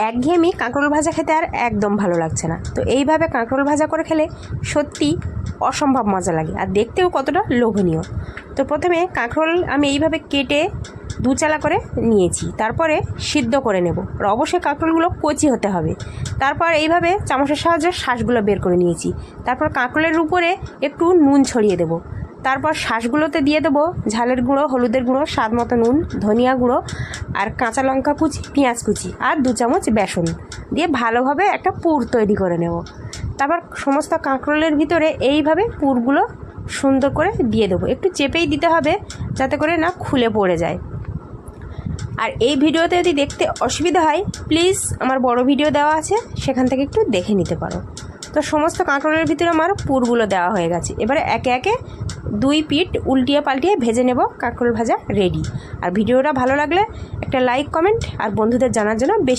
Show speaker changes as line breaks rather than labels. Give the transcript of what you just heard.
একঘেয়েমি কাঁকরোল ভাজা খেতে আর একদম ভালো লাগছে না। তো এইভাবে কাঁকরোল ভাজা করে খেলে সত্যি অসম্ভব মজা লাগে আর দেখতেও কতটা লোভনীয়। তো প্রথমে কাঁকরোল আমি এইভাবে কেটে দুচালা করে নিয়েছি, তারপরে সিদ্ধ করে নেব। আর অবশ্যই কাঁকরোলগুলো কচি হতে হবে। তারপর এইভাবে চামচের সাহায্যে শাঁসগুলো বের করে নিয়েছি। তারপর কাঁকরোলের উপরে একটু নুন ছড়িয়ে দেব। তারপর শাঁসগুলোতে দিয়ে দেবো ঝালের গুঁড়ো, হলুদের গুঁড়ো, স্বাদ মতো নুন, ধনিয়া গুঁড়ো আর কাঁচা লঙ্কা কুচি, পেঁয়াজ কুচি আর 2 চামচ বেসন দিয়ে ভালোভাবে একটা পুর তৈরি করে নেব। তারপর সমস্ত কাঁকরোলের ভিতরে এইভাবে পুরগুলো সুন্দর করে দিয়ে দেবো। একটু চেপেই দিতে হবে যাতে করে না খুলে পড়ে যায়। আর এই ভিডিওতে যদি দেখতে অসুবিধা হয় প্লিজ আমার বড় ভিডিও দেওয়া আছে, সেখান থেকে একটু দেখে নিতে পারো। তো সমস্ত কাঁকরোলের ভিতরে আমার পুরগুলো দেওয়া হয়ে গেছে। এবারে একে একে 2 পিঠ উল্টিয়ে পাল্টিয়ে ভেজে নেব। কাঁকরোল ভাজা রেডি। আর ভিডিওটা ভালো লাগলে একটা লাইক, কমেন্ট আর বন্ধুদের জানার জন্য বেশি